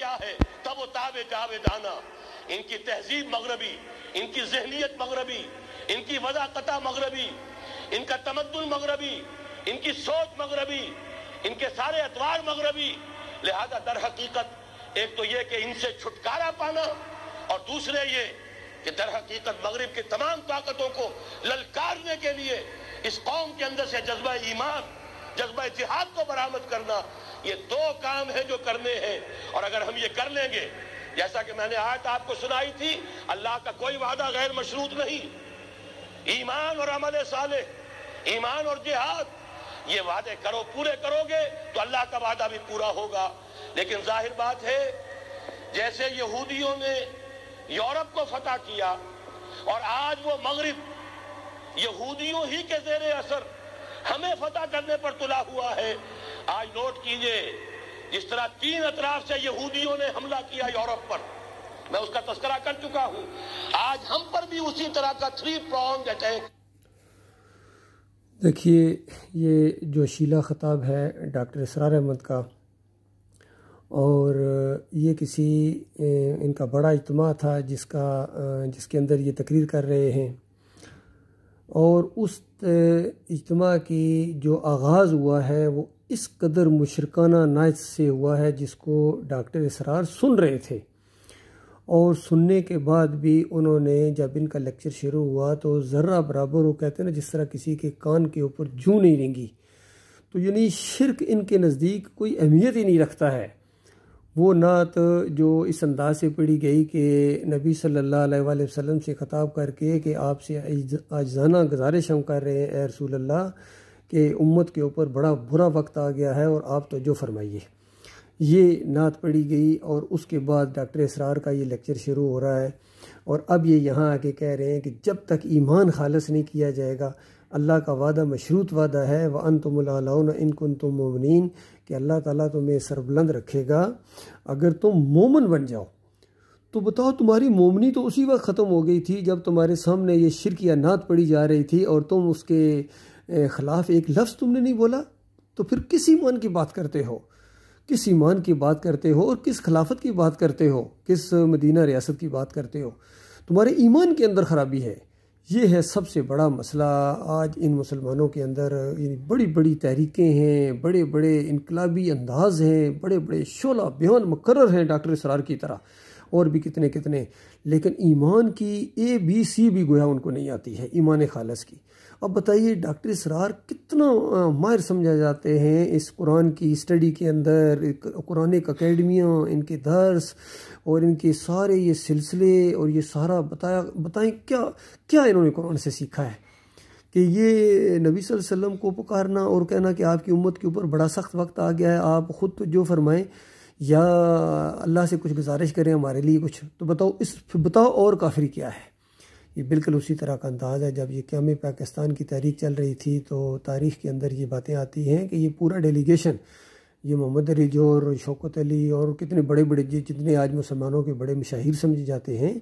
کیا ہے، تب وہ تاب جاویدانہ، ان کی تہذیب مغربی، ان کی ذہنیت مغربی، ان کی وضاقتہ مغربی، ان کا تمدن مغربی، ان کی سوچ مغربی، ان کے سارے اطوار مغربی. لہذا در حقیقت ایک تو یہ کہ ان سے چھٹکارا پانا، اور دوسرے یہ کہ در حقیقت مغرب کی تمام طاقتوں کو للکارنے کے لیے اس قوم کے اندر سے جذبہ ایمان، جذبہ جہاد کو برآمد کرنا. یہ دو کام ہیں جو کرنے ہیں، اور اگر ہم یہ کر لیں گے، جیسا کہ میں نے آیت آپ کو سنائی تھی، اللہ کا کوئی وعدہ غیر مشروط نہیں. ایمان اور عمل صالح، ایمان اور جہاد، یہ وعدے پورے کرو گے تو اللہ کا وعدہ بھی پورا ہوگا. لیکن ظاہر بات ہے، جیسے یہودیوں نے یورپ کو فتح کیا اور آج وہ مغرب یہودیوں ہی کے زیر اثر ہمیں فتح کرنے پر تلا ہوا ہے. آج نوٹ کیجئے، جس طرح 3 اطراف سے یہودیوں نے حملہ کیا یورپ پر، میں اس کا تذکرہ کر چکا ہوں، آج ہم پر بھی اسی طرح کا 3 pronged اٹیک. دیکھیے، یہ جو شیلا خطاب ہے ڈاکٹر اسرار احمد کا، اور یہ کسی ان کا بڑا اجتماع تھا جس کے اندر یہ تقریر کر رہے ہیں، اور اس اجتماع کی جو آغاز ہوا ہے وہ اس قدر مشرکانہ نعت سے ہوا ہے جس کو ڈاکٹر اسرار سن رہے تھے. اور سننے کے بعد بھی انہوں نے جب ان کا لیکچر شروع ہوا تو ذرہ برابر، وہ کہتے ہیں نا جس طرح کسی کے کان کے اوپر جوں نہیں رینگی، تو یعنی شرک ان کے نزدیک کوئی اہمیت ہی نہیں رکھتا ہے. وہ نعت جو اس انداز سے پڑھی گئی کہ نبی صلی اللہ علیہ وآلہ وسلم سے خطاب کر کے کہ آپ سے عاجزانہ گزارش ہم کر رہے ہیں اے رسول اللہ کہ امت کے اوپر بڑا برا وقت آ گیا ہے اور آپ توجہ فرمائیے، یہ نعت پڑھی گئی. اور اس کے بعد ڈاکٹر اسرار کا یہ لیکچر شروع ہو رہا ہے، اور اب یہ یہاں آ کے کہہ رہے ہیں کہ جب تک ایمان خالص نہیں کیا جائے گا، اللہ کا وعدہ مشروط وعدہ ہے، وَأَنْتُمُ الْأَعْلَوْنَ إِن كُنتُم مُؤْمِنِينَ، کہ اللہ تعالیٰ تمہیں سربلند رکھے گا اگر تم مومن بن جاؤ. تو بتاؤ، تمہاری مومنی تو اسی وقت ختم ہو گئی تھی جب تمہارے سامنے یہ شرکیہ نعت پڑھی جا رہی تھی اور تم اس کے خلاف ایک لفظ تم نے نہیں بولا. تو پھر کس ایمان کی بات کرتے ہو، کس ایمان کی بات کرتے ہو، اور کس خلافت کی بات کرتے ہو، کس مدینہ ریاست کی بات کرتے ہو؟ تمہارے ایمان کے اندر خرابی ہے. یہ ہے سب سے بڑا مسئلہ آج ان مسلمانوں کے اندر. یعنی بڑی بڑی تحریکیں ہیں، بڑے بڑے انقلابی انداز ہیں، بڑے بڑے شعلہ بیان مقرر ہیں ڈاکٹر اسرار کی طرح، اور بھی کتنے کتنے، لیکن ایمان کی ABC بھی گویا ان کو نہیں آتی ہے، ایمان خالص کی. اب بتائیے ڈاکٹر اسرار کتنا ماہر سمجھا جاتے ہیں اس قرآن کی اسٹڈی کے اندر، قرآنک اکیڈمیاں، ان کے درس اور ان کے سارے یہ سلسلے، اور یہ سارا بتائیں کیا انہوں نے قرآن سے سیکھا ہے کہ یہ نبی صلی اللہ علیہ وسلم کو پکارنا اور کہنا کہ آپ کی امت کے اوپر بڑا سخت وقت آ گیا ہے، آپ خود تو جو فرمائیں یا اللہ سے کچھ گزارش کریں ہمارے لیے کچھ. تو بتاؤ اور کافری کیا ہے؟ یہ بالکل اسی طرح کا انداز ہے. جب یہ قیام پاکستان کی تحریک چل رہی تھی تو تاریخ کے اندر یہ باتیں آتی ہیں کہ یہ پورا ڈیلیگیشن، یہ محمد علی جوہر، شوکت علی اور کتنے بڑے بڑے جتنے آج مسلمانوں کے بڑے مشاہیر سمجھے جاتے ہیں،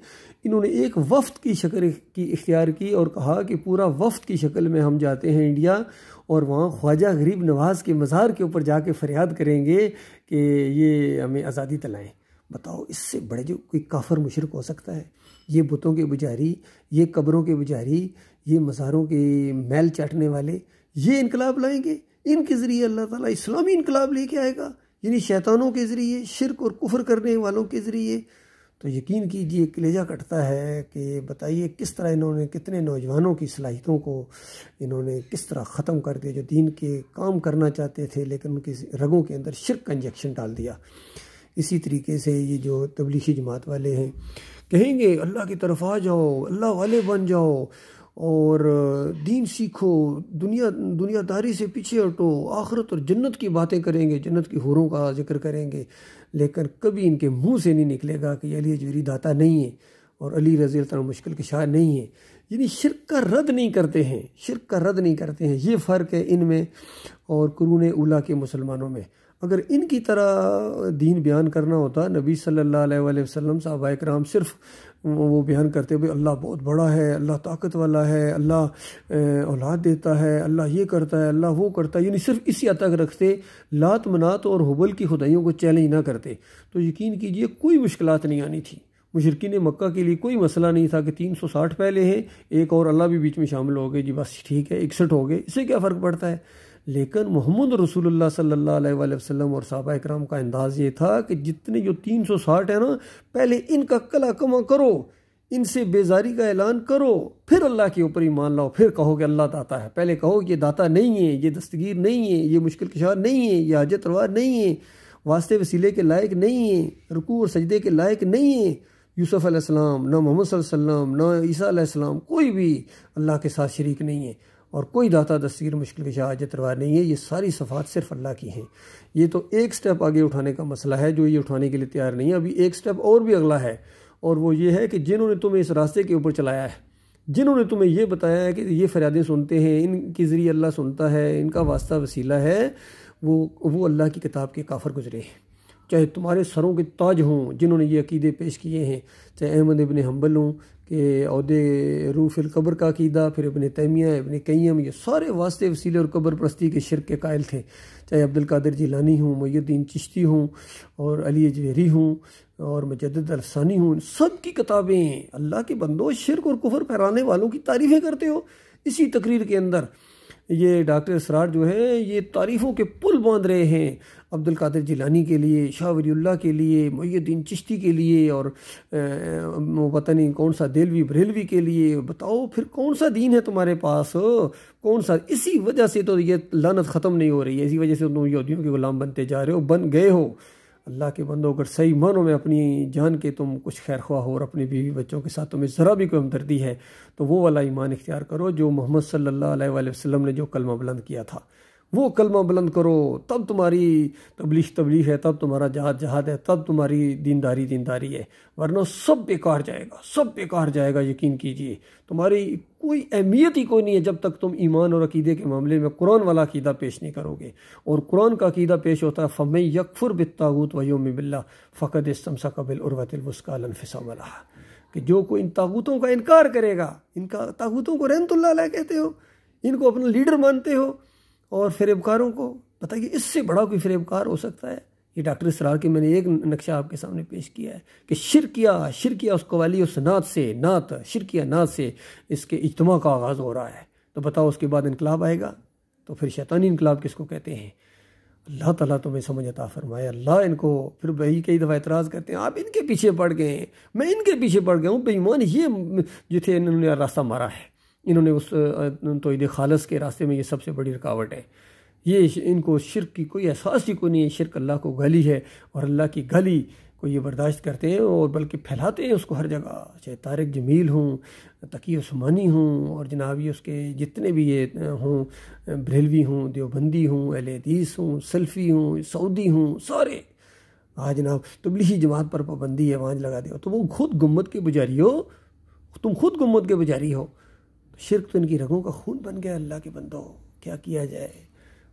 انہوں نے ایک وفد کی شکل کی اختیار کی اور کہا کہ پورا وفد کی شکل میں ہم جاتے ہیں انڈیا، اور وہاں خواجہ غریب نواز کے مزار کے اوپر جا کے فریاد کریں گے کہ یہ ہمیں آزادی دلائیں. بتاؤ، اس سے بڑے جو کوئی کافر مشرک ہو سکتا ہے؟ یہ بتوں کے پجاری، یہ قبروں کے پجاری، یہ مزاروں کے میل چاٹنے والے یہ انقلاب لائیں گے؟ ان کے ذریعے اللہ تعالیٰ اسلامی انقلاب لے کے آئے گا، یعنی شیطانوں کے ذریعے، شرک اور کفر کرنے والوں کے ذریعے. تو یقین کیجئے کلیجہ کٹتا ہے کہ بتائیے کس طرح انہوں نے کتنے نوجوانوں کی صلاحیتوں کو انہوں نے کس طرح ختم کر دیا، جو دین کے کام کرنا چاہتے تھے لیکن ان کی رگوں کے اندر شرک کا انجیکشن ڈال دیا. اسی طریقے سے یہ جو تبلیغی جماعت والے ہیں کہیں گے اللہ کی طرف آ جاؤ، اللہ والے بن جاؤ اور دین سیکھو، دنیا داری سے پیچھے ہٹو، آخرت اور جنت کی باتیں کریں گے، جنت کی حوروں کا ذکر کریں گے، لیکن کبھی ان کے منہ سے نہیں نکلے گا کہ علی جوہری داتا نہیں ہے اور علی رضی اللہ عنہ مشکل کشا نہیں ہے. یعنی شرک کا رد نہیں کرتے ہیں، شرک کا رد نہیں کرتے ہیں. یہ فرق ہے ان میں اور قرون اولیٰ کے مسلمانوں میں. اگر ان کی طرح دین بیان کرنا ہوتا، نبی صلی اللہ علیہ وآلہ وسلم صحابہ کرام صرف وہ بیان کرتے ہوئے اللہ بہت بڑا ہے، اللہ طاقت والا ہے، اللہ اولاد دیتا ہے، اللہ یہ کرتا ہے، اللہ وہ کرتا ہے، یعنی صرف اسی حد تک رکھتے، لات منات اور حبل کی خدائیوں کو چیلنج نہ کرتے، تو یقین کیجئے کوئی مشکلات نہیں آنی تھی۔ مشرکین مکہ کے لیے کوئی مسئلہ نہیں تھا کہ 360 پہلے ہیں، ایک اور اللہ بھی بیچ میں شامل ہو گئے، جی بس ٹھیک ہے 61 ہو گئے، اس سے کیا فرق پڑتا ہے؟ لیکن محمد رسول اللہ صلی اللہ علیہ وآلہ وسلم اور صحابہ اکرام کا انداز یہ تھا کہ جتنے جو 360 ہیں نا، پہلے ان کا کلا کما کرو، ان سے بیزاری کا اعلان کرو، پھر اللہ کے اوپر ایمان لاؤ، پھر کہو کہ اللہ داتا ہے۔ پہلے کہو کہ یہ داتا نہیں ہے، یہ دستگیر نہیں ہے، یہ مشکل کشا نہیں ہے، یہ حاجت روا نہیں ہے، واسطے وسیلے کے لائق نہیں ہے، رکوع اور سجدے کے لائق نہیں ہے۔ یوسف علیہ السلام، نہ محمد صلی اللہ علیہ وسلم، نہ عیسیٰ علیہ السلام، کوئی بھی اللہ کے ساتھ شریک نہیں ہے، اور کوئی داتا دستگیر مشکل کشا حاجت روا نہیں ہے۔ یہ ساری صفات صرف اللہ کی ہیں۔ یہ تو ایک سٹیپ آگے اٹھانے کا مسئلہ ہے جو یہ اٹھانے کے لیے تیار نہیں ہے۔ ابھی ایک سٹیپ اور بھی اگلا ہے، اور وہ یہ ہے کہ جنہوں نے تمہیں اس راستے کے اوپر چلایا ہے، جنہوں نے تمہیں یہ بتایا ہے کہ یہ فریادیں سنتے ہیں، ان کے ذریعے اللہ سنتا ہے، ان کا واسطہ وسیلہ ہے، وہ اللہ کی کتاب کے کافر گزرے ہیں۔ چاہے تمہارے سروں کے تاج ہوں جنہوں نے یہ عقیدے پیش کیے ہیں، چاہے احمد ابن حنبل ہوں کہ عہدے روح فی القبر کا عقیدہ، پھر ابن تیمیہ، ابن قیم، یہ سارے واسطے وسیلے اور قبر پرستی کے شرک کے قائل تھے۔ چاہے عبد القادر جیلانی ہوں، محی الدین چشتی ہوں، اور علی اجویری ہوں، اور مجدد الفسانی ہوں، سب کی کتابیں اللہ کے بندوں شرک اور کفر پھیلانے والوں کی تعریفیں کرتے ہو۔ اسی تقریر کے اندر یہ ڈاکٹر اسرار جو ہے یہ تعریفوں کے پل باندھ رہے ہیں، عبد القادر جیلانی کے لیے، شاہ ولی اللہ کے لیے، محی الدین چشتی کے لیے، اور پتہ نہیں کون سا دہلوی بریلوی کے لیے۔ بتاؤ پھر کون سا دین ہے تمہارے پاس؟ کون سا؟ اسی وجہ سے تو یہ لعنت ختم نہیں ہو رہی ہے، اسی وجہ سے تم یہودیوں کے غلام بنتے جا رہے ہو، بن گئے ہو۔ اللہ کے بندوں، اگر صحیح معنوں میں اپنی جان کے تم کچھ خیر خواہ ہو اور اپنی بیوی بچوں کے ساتھ تمہیں ذرا بھی کوئی ہمدردی ہے، تو وہ والا ایمان اختیار کرو جو محمد صلی اللہ علیہ وآلہ وسلم نے جو کلمہ بلند کیا تھا، وہ کلمہ بلند کرو، تب تمہاری تبلیغ ہے، تب تمہارا جہاد ہے، تب تمہاری دینداری ہے، ورنہ سب بیکار جائے گا، یقین کیجئے۔ تمہاری کوئی اہمیت ہی کوئی نہیں ہے جب تک تم ایمان اور عقیدے کے معاملے میں قرآن والا عقیدہ پیش نہیں کرو گے، اور قرآن کا عقیدہ پیش ہوتا ہے فَمَن يَكْفُرْ بِالطَّاغُوتِ وَيُؤْمِن بِاللَّهِ فَقَدِ اسْتَمْسَكَ بِالْعُرْوَةِ الْوُثْقَىٰ لَا انفِصَامَ لَهَا، کہ جو کوئی ان طاغوتوں کا انکار کرے گا، ان کا طاغوتوں کو رحمت اللہ علیہ کہتے ہو، ان کو اپنا لیڈر مانتے ہو، اور فریبکاروں کو، بتائیے اس سے بڑا کوئی فریبکار ہو سکتا ہے؟ یہ ڈاکٹر اسرار کے میں نے ایک نقشہ آپ کے سامنے پیش کیا ہے کہ شرکیہ اس قوالی اس شرکیہ نعت سے اس کے اجتماع کا آغاز ہو رہا ہے، تو بتاؤ اس کے بعد انقلاب آئے گا؟ تو پھر شیطانی انقلاب کس کو کہتے ہیں؟ اللہ تعالیٰ تمہیں سمجھ عطا فرمائے۔ اللہ ان کو پھر بھائی کئی دفعہ اعتراض کرتے ہیں آپ ان کے پیچھے پڑ گئے ہیں، میں ان کے پیچھے پڑ گیا ہوں، بے ایمان یہ جو تھے انہوں نے راستہ مارا ہے، انہوں نے اس توحید خالص کے راستے میں یہ سب سے بڑی رکاوٹ ہے۔ یہ ان کو شرک کی کوئی احساس ہی کوئی نہیں ہے، شرک اللہ کو گالی ہے، اور اللہ کی گالی کو یہ برداشت کرتے ہیں اور بلکہ پھیلاتے ہیں اس کو ہر جگہ، چاہے طارق جمیل ہوں، تقی عثمانی ہوں، اور جناب یہ اس کے جتنے بھی یہ ہوں، بریلوی ہوں، دیوبندی ہوں، اہل حدیث ہوں، سلفی ہوں، سعودی ہوں، سارے جناب تبلیغی جماعت پر پابندی ہے، وہاں لگا دے، تو وہ خود گمت کے پجاری ہو، تم خود گمت کے پجاری ہو، شرک تو ان کی رگوں کا خون بن گیا۔ اللہ کے بندوں کیا کیا جائے؟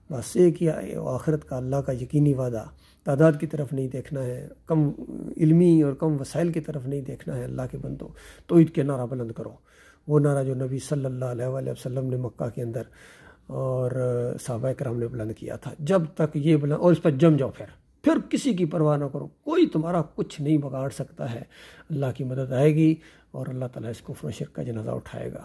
بس ایک ہی ہے، آخرت کا اللہ کا یقینی وعدہ، تعداد کی طرف نہیں دیکھنا ہے، کم علمی اور کم وسائل کی طرف نہیں دیکھنا ہے۔ اللہ کے بندوں توحید کے نعرہ بلند کرو، وہ نعرہ جو نبی صلی اللہ علیہ وآلہ وسلم نے مکہ کے اندر اور صحابہ کرام نے بلند کیا تھا، جب تک یہ بلند، اور اس پر جم جاؤ، پھر کسی کی پرواہ نہ کرو، کوئی تمہارا کچھ نہیں بگاڑ سکتا ہے۔ اللہ کی مدد آئے گی اور اللہ تعالیٰ اس کفر و شرک کا جنازہ اٹھائے گا۔